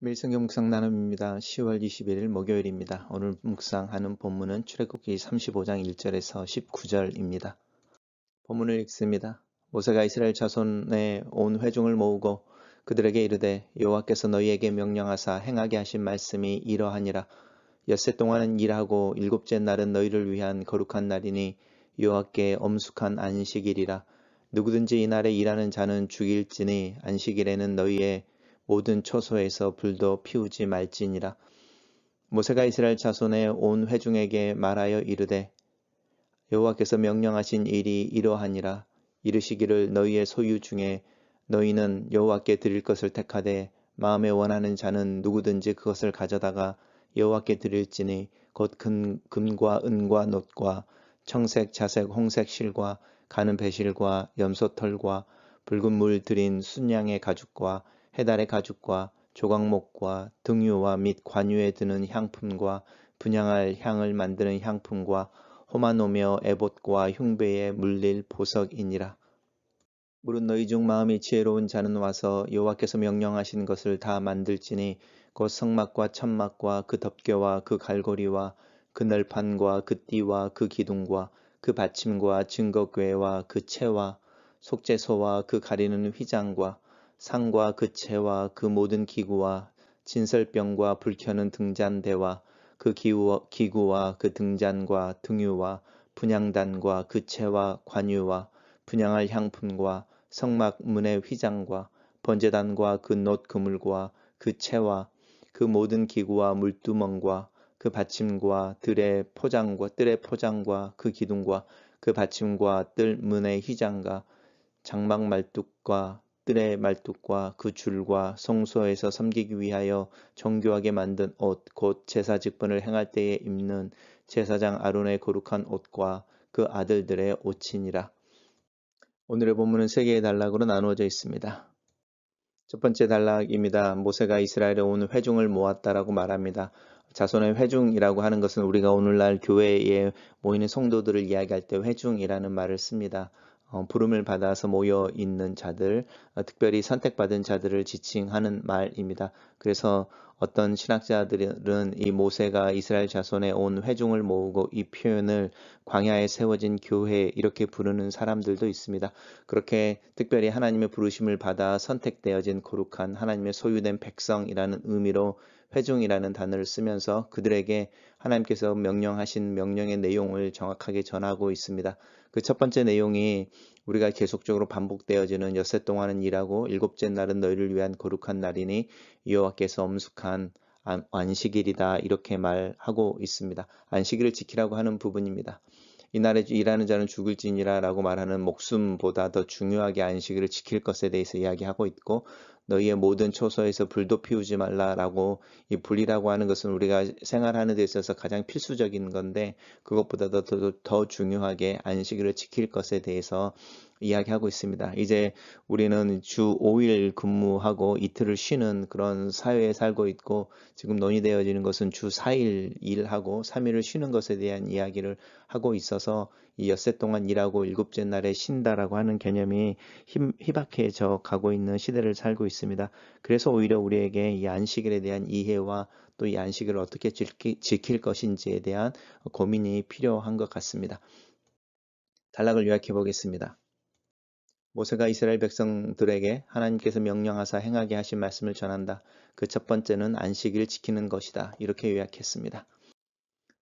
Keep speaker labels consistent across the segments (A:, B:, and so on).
A: 매일 성경 묵상 나눔입니다. 10월 21일 목요일입니다. 오늘 묵상하는 본문은 출애굽기 35장 1절에서 19절입니다. 본문을 읽습니다. 모세가 이스라엘 자손의 온 회중을 모으고 그들에게 이르되 여호와께서 너희에게 명령하사 행하게 하신 말씀이 이러하니라. 엿새 동안은 일하고 일곱째 날은 너희를 위한 거룩한 날이니 여호와께 엄숙한 안식일이라. 누구든지 이날에 일하는 자는 죽일지니 안식일에는 너희의 모든 처소에서 불도 피우지 말지니라. 모세가 이스라엘 자손의 온 회중에게 말하여 이르되 여호와께서 명령하신 일이 이러하니라. 이르시기를 너희의 소유 중에 너희는 여호와께 드릴 것을 택하되 마음에 원하는 자는 누구든지 그것을 가져다가 여호와께 드릴지니 곧 금과 은과 놋과 청색 자색 홍색 실과 가는 배실과 염소털과 붉은 물 들인 순양의 가죽과 해달의 가죽과 조각목과 등유와 및 관유에 드는 향품과 분향할 향을 만드는 향품과 호마노며 에봇과 흉배에 물릴 보석이니라. 물은 너희 중 마음이 지혜로운 자는 와서 여호와께서 명령하신 것을 다 만들지니 곧 성막과 천막과 그 덮개와 그 갈고리와 그 널판과 그 띠와 그 기둥과 그 받침과 증거궤와 그 채와 속죄소와 그 가리는 휘장과 상과 그 채와 그 모든 기구와 진설병과 불켜는 등잔대와 그 기구와 그 등잔과 등유와 분향단과 그 채와 관유와 분향할 향품과 성막 문의 휘장과 번제단과 그 놋 그물과 그 채와 그 모든 기구와 물두멍과 그 받침과 뜰의 포장과 그 기둥과 그 받침과 뜰 문의 휘장과 장막 말뚝과 뜰의 말뚝과 그 줄과 성소에서 섬기기 위하여 정교하게 만든 옷 곧 제사 직분을 행할 때에 입는 제사장 아론의 거룩한 옷과 그 아들들의 옷이니라. 오늘의 본문은 세 개의 단락으로 나누어져 있습니다. 첫 번째 단락입니다. 모세가 이스라엘에 온 회중을 모았다라고 말합니다. 자손의 회중이라고 하는 것은 우리가 오늘날 교회에 모이는 성도들을 이야기할 때 회중이라는 말을 씁니다. 부름을 받아서 모여 있는 자들, 특별히 선택받은 자들을 지칭하는 말입니다. 그래서 어떤 신학자들은 이 모세가 이스라엘 자손의 온 회중을 모으고 이 표현을 광야에 세워진 교회 이렇게 부르는 사람들도 있습니다. 그렇게 특별히 하나님의 부르심을 받아 선택되어진 거룩한 하나님의 소유된 백성이라는 의미로 회중이라는 단어를 쓰면서 그들에게 하나님께서 명령하신 명령의 내용을 정확하게 전하고 있습니다. 그 첫 번째 내용이 우리가 계속적으로 반복되어지는 엿새 동안은 일하고 일곱째 날은 너희를 위한 거룩한 날이니 여호와께서 엄숙한 안식일이다 이렇게 말하고 있습니다. 안식일을 지키라고 하는 부분입니다. 이날에 일하는 자는 죽을지니라 라고 말하는 목숨보다 더 중요하게 안식일을 지킬 것에 대해서 이야기하고 있고 너희의 모든 처소에서 불도 피우지 말라라고 이 불이라고 하는 것은 우리가 생활하는 데 있어서 가장 필수적인 건데 그것보다도 더 중요하게 안식일을 지킬 것에 대해서 이야기하고 있습니다. 이제 우리는 주 5일 근무하고 이틀을 쉬는 그런 사회에 살고 있고 지금 논의되어지는 것은 주 4일 일하고 3일을 쉬는 것에 대한 이야기를 하고 있어서 이 엿새 동안 일하고 일곱째 날에 쉰다라고 하는 개념이 희박해져 가고 있는 시대를 살고 있습니다. 그래서 오히려 우리에게 이 안식일에 대한 이해와 또 이 안식일을 어떻게 지킬 것인지에 대한 고민이 필요한 것 같습니다. 단락을 요약해 보겠습니다. 모세가 이스라엘 백성들에게 하나님께서 명령하사 행하게 하신 말씀을 전한다. 그 첫 번째는 안식일을 지키는 것이다. 이렇게 요약했습니다.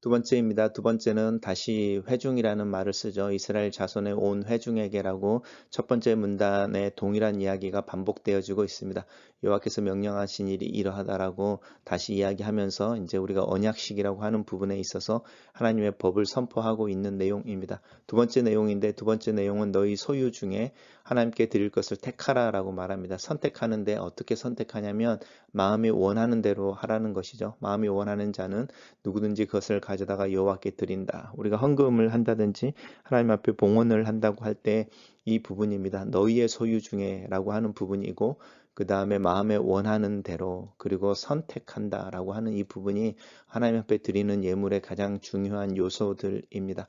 A: 두 번째입니다. 두 번째는 다시 회중이라는 말을 쓰죠. 이스라엘 자손의 온 회중에게라고 첫 번째 문단에 동일한 이야기가 반복되어지고 있습니다. 여호와께서 명령하신 일이 이러하다라고 다시 이야기하면서 이제 우리가 언약식이라고 하는 부분에 있어서 하나님의 법을 선포하고 있는 내용입니다. 두 번째 내용인데 두 번째 내용은 너희 소유 중에 하나님께 드릴 것을 택하라라고 말합니다. 선택하는데 어떻게 선택하냐면 마음이 원하는 대로 하라는 것이죠. 마음이 원하는 자는 누구든지 그것을 가져다가 여호와께 드린다. 우리가 헌금을 한다든지 하나님 앞에 봉헌을 한다고 할 때 이 부분입니다. 너희의 소유 중에 라고 하는 부분이고 그 다음에 마음에 원하는 대로 그리고 선택한다라고 하는 이 부분이 하나님 앞에 드리는 예물의 가장 중요한 요소들입니다.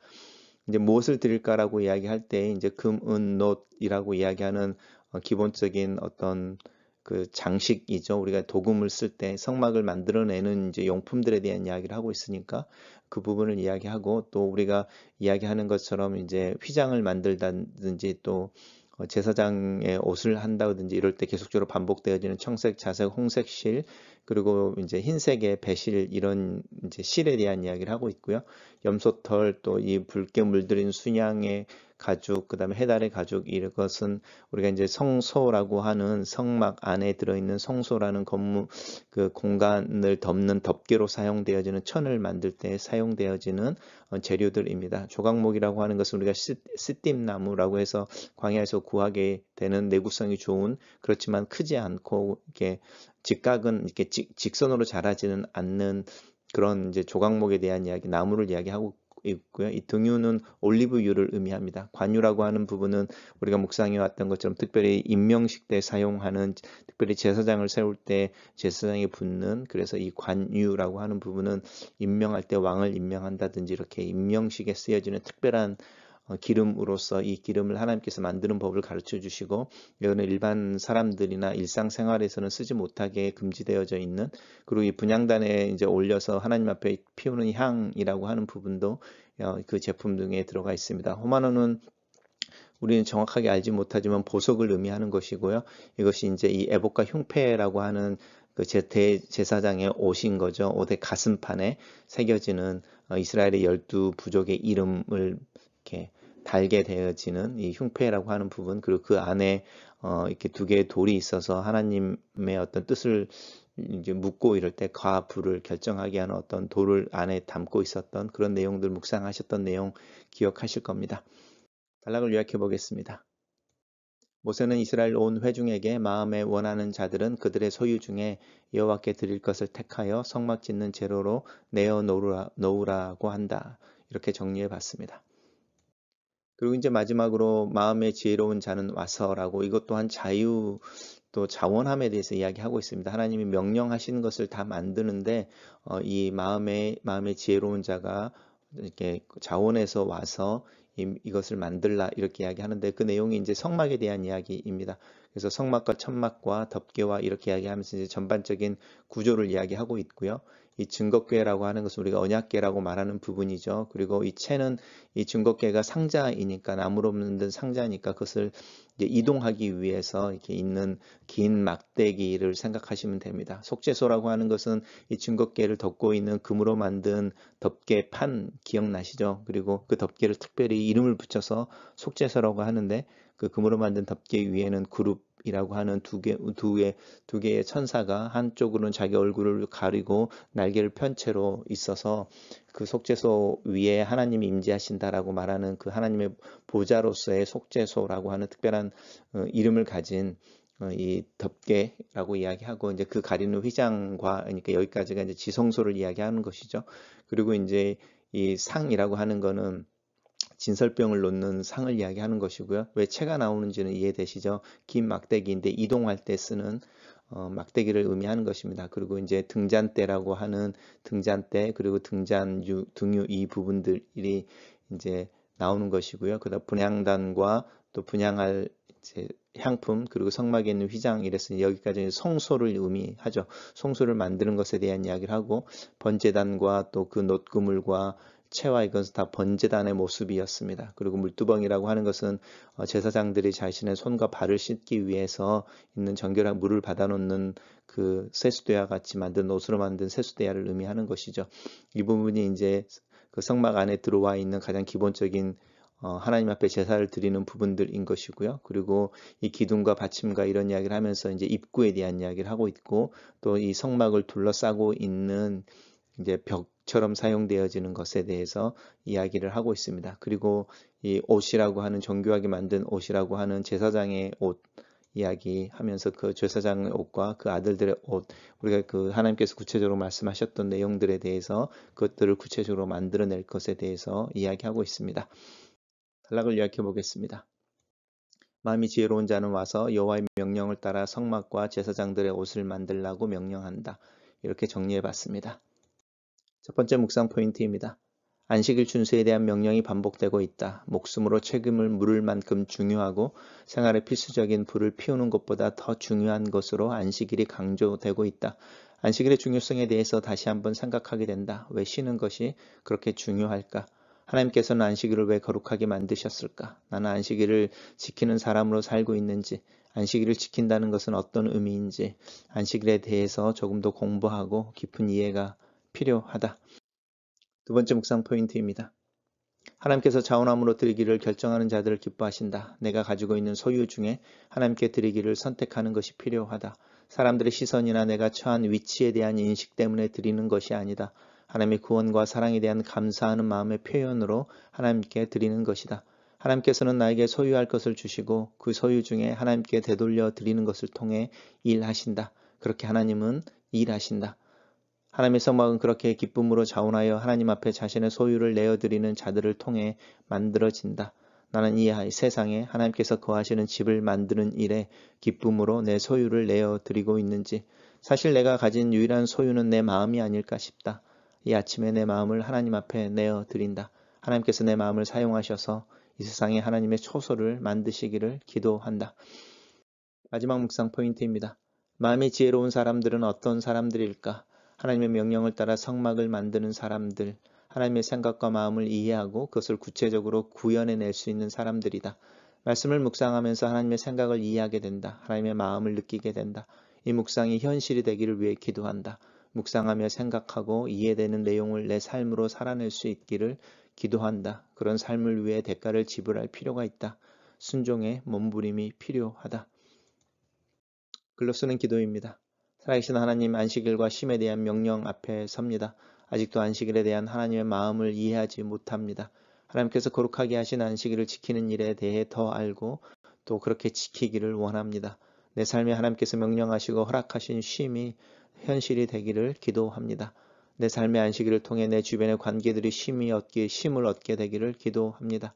A: 이제 무엇을 드릴까라고 이야기할 때 이제 금, 은, 놋이라고 이야기하는 기본적인 어떤 그 장식이죠. 우리가 도금을 쓸 때 성막을 만들어내는 이제 용품들에 대한 이야기를 하고 있으니까 그 부분을 이야기하고, 또 우리가 이야기하는 것처럼 이제 휘장을 만들다든지 또 제사장의 옷을 한다든지 이럴 때 계속적으로 반복되어지는 청색, 자색, 홍색 실, 그리고 이제 흰색의 배실, 이런 이제 실에 대한 이야기를 하고 있고요. 염소털, 또 이 붉게 물들인 순양의 가죽, 그 다음에 해달의 가죽, 이것은 우리가 이제 성소라고 하는 성막 안에 들어있는 성소라는 그 공간을 덮는 덮개로 사용되어지는 천을 만들 때 사용되어지는 재료들입니다. 조각목이라고 하는 것은 우리가 스팀나무라고 해서 광야에서 구하게 되는 내구성이 좋은, 그렇지만 크지 않고 이렇게 직각은 이렇게 직선으로 자라지는 않는 그런 이제 조각목에 대한 이야기, 나무를 이야기하고 있고요. 이 등유는 올리브유를 의미합니다. 관유라고 하는 부분은 우리가 묵상해 왔던 것처럼 특별히 임명식 때 사용하는, 특별히 제사장을 세울 때 제사장에 붓는, 그래서 이 관유라고 하는 부분은 임명할 때 왕을 임명한다든지 이렇게 임명식에 쓰여지는 특별한 기름으로서 이 기름을 하나님께서 만드는 법을 가르쳐 주시고, 이거는 일반 사람들이나 일상생활에서는 쓰지 못하게 금지되어져 있는, 그리고 이 분향단에 이제 올려서 하나님 앞에 피우는 향이라고 하는 부분도 그 제품 등에 들어가 있습니다. 호마노는 우리는 정확하게 알지 못하지만 보석을 의미하는 것이고요. 이것이 이제 이 에봇과 흉패라고 하는 그 대제사장의 옷인 거죠. 옷의 가슴판에 새겨지는 이스라엘의 12부족의 이름을 이렇게 달게 되어지는 이 흉패라고 하는 부분, 그리고 그 안에 이렇게 두 개의 돌이 있어서 하나님의 어떤 뜻을 이제 묻고 이럴 때 과 부를 결정하게 하는 어떤 돌을 안에 담고 있었던 그런 내용들, 묵상하셨던 내용 기억하실 겁니다. 단락을 요약해 보겠습니다. 모세는 이스라엘 온 회중에게 마음에 원하는 자들은 그들의 소유 중에 여호와께 드릴 것을 택하여 성막 짓는 재료로 내어 놓으라고 한다. 이렇게 정리해 봤습니다. 그리고 이제 마지막으로 마음에 지혜로운 자는 와서라고, 이것 또한 자유, 또 자원함에 대해서 이야기하고 있습니다. 하나님이 명령하시는 것을 다 만드는데 이 마음에 지혜로운 자가 이렇게 자원해서 와서 이것을 만들라, 이렇게 이야기하는데 그 내용이 이제 성막에 대한 이야기입니다. 그래서 성막과 천막과 덮개와 이렇게 이야기하면서 이제 전반적인 구조를 이야기하고 있고요. 이 증거궤라고 하는 것은 우리가 언약궤라고 말하는 부분이죠. 그리고 이 채는 이 증거궤가 상자이니까, 나무로 만든 상자니까 그것을 이제 이동하기 위해서 이렇게 있는 긴 막대기를 생각하시면 됩니다. 속죄소라고 하는 것은 이 증거궤를 덮고 있는 금으로 만든 덮개판 기억나시죠? 그리고 그 덮개를 특별히 이름을 붙여서 속죄소라고 하는데, 그 금으로 만든 덮개 위에는 그룹이라고 하는 두 개의 천사가 한쪽으로는 자기 얼굴을 가리고 날개를 편 채로 있어서 그 속죄소 위에 하나님이 임재하신다라고 말하는 그 하나님의 보좌로서의 속죄소라고 하는 특별한 이름을 가진 이 덮개라고 이야기하고, 이제 그 가리는 휘장과, 그러니까 여기까지가 이제 지성소를 이야기하는 것이죠. 그리고 이제 이 상이라고 하는 거는 진설병을 놓는 상을 이야기하는 것이고요. 왜 채가 나오는지는 이해되시죠? 긴 막대기인데 이동할 때 쓰는 막대기를 의미하는 것입니다. 그리고 이제 등잔대라고 하는 등잔대, 그리고 등유 이 부분들이 이제 나오는 것이고요. 그다음 분향단과 또 분향할 이제 향품, 그리고 성막에 있는 휘장, 이랬으니 여기까지 성소를 의미하죠. 성소를 만드는 것에 대한 이야기를 하고, 번제단과 또 그 놋그물과 채와, 이것은 다 번제단의 모습이었습니다. 그리고 물두덩이라고 하는 것은 제사장들이 자신의 손과 발을 씻기 위해서 있는 정결한 물을 받아놓는 그 세수대야 같이 만든, 옷으로 만든 세수대야를 의미하는 것이죠. 이 부분이 이제 그 성막 안에 들어와 있는 가장 기본적인 하나님 앞에 제사를 드리는 부분들인 것이고요. 그리고 이 기둥과 받침과 이런 이야기를 하면서 이제 입구에 대한 이야기를 하고 있고, 또 이 성막을 둘러싸고 있는 이제 벽처럼 사용되어지는 것에 대해서 이야기를 하고 있습니다. 그리고 이 옷이라고 하는, 정교하게 만든 옷이라고 하는 제사장의 옷 이야기하면서 그 제사장의 옷과 그 아들들의 옷, 우리가 그 하나님께서 구체적으로 말씀하셨던 내용들에 대해서 그것들을 구체적으로 만들어낼 것에 대해서 이야기하고 있습니다. 단락을 요약해 보겠습니다. 마음이 지혜로운 자는 와서 여호와의 명령을 따라 성막과 제사장들의 옷을 만들라고 명령한다. 이렇게 정리해 봤습니다. 첫 번째 묵상 포인트입니다. 안식일 준수에 대한 명령이 반복되고 있다. 목숨으로 책임을 물을 만큼 중요하고 생활의 필수적인 불을 피우는 것보다 더 중요한 것으로 안식일이 강조되고 있다. 안식일의 중요성에 대해서 다시 한번 생각하게 된다. 왜 쉬는 것이 그렇게 중요할까? 하나님께서는 안식일을 왜 거룩하게 만드셨을까? 나는 안식일을 지키는 사람으로 살고 있는지, 안식일을 지킨다는 것은 어떤 의미인지, 안식일에 대해서 조금 더 공부하고 깊은 이해가 필요하다. 두 번째 묵상 포인트입니다. 하나님께서 자원함으로 드리기를 결정하는 자들을 기뻐하신다. 내가 가지고 있는 소유 중에 하나님께 드리기를 선택하는 것이 필요하다. 사람들의 시선이나 내가 처한 위치에 대한 인식 때문에 드리는 것이 아니다. 하나님의 구원과 사랑에 대한 감사하는 마음의 표현으로 하나님께 드리는 것이다. 하나님께서는 나에게 소유할 것을 주시고 그 소유 중에 하나님께 되돌려 드리는 것을 통해 일하신다. 그렇게 하나님은 일하신다. 하나님의 성막은 그렇게 기쁨으로 자원하여 하나님 앞에 자신의 소유를 내어드리는 자들을 통해 만들어진다. 나는 이 세상에 하나님께서 거하시는 집을 만드는 일에 기쁨으로 내 소유를 내어드리고 있는지, 사실 내가 가진 유일한 소유는 내 마음이 아닐까 싶다. 이 아침에 내 마음을 하나님 앞에 내어드린다. 하나님께서 내 마음을 사용하셔서 이 세상에 하나님의 초소를 만드시기를 기도한다. 마지막 묵상 포인트입니다. 마음이 지혜로운 사람들은 어떤 사람들일까? 하나님의 명령을 따라 성막을 만드는 사람들, 하나님의 생각과 마음을 이해하고 그것을 구체적으로 구현해낼 수 있는 사람들이다. 말씀을 묵상하면서 하나님의 생각을 이해하게 된다. 하나님의 마음을 느끼게 된다. 이 묵상이 현실이 되기를 위해 기도한다. 묵상하며 생각하고 이해되는 내용을 내 삶으로 살아낼 수 있기를 기도한다. 그런 삶을 위해 대가를 지불할 필요가 있다. 순종의 몸부림이 필요하다. 글로 쓰는 기도입니다. 살아계신 하나님, 안식일과 쉼에 대한 명령 앞에 섭니다. 아직도 안식일에 대한 하나님의 마음을 이해하지 못합니다. 하나님께서 거룩하게 하신 안식일을 지키는 일에 대해 더 알고 또 그렇게 지키기를 원합니다. 내 삶에 하나님께서 명령하시고 허락하신 쉼이 현실이 되기를 기도합니다. 내 삶의 안식일을 통해 내 주변의 관계들이 쉼을 얻게 되기를 기도합니다.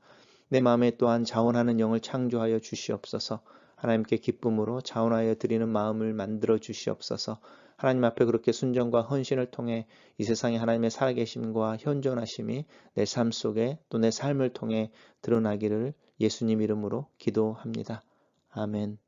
A: 내 마음에 또한 자원하는 영을 창조하여 주시옵소서. 하나님께 기쁨으로 자원하여 드리는 마음을 만들어 주시옵소서. 하나님 앞에 그렇게 순종과 헌신을 통해 이 세상에 하나님의 살아계심과 현존하심이 내 삶 속에 또 내 삶을 통해 드러나기를 예수님 이름으로 기도합니다. 아멘.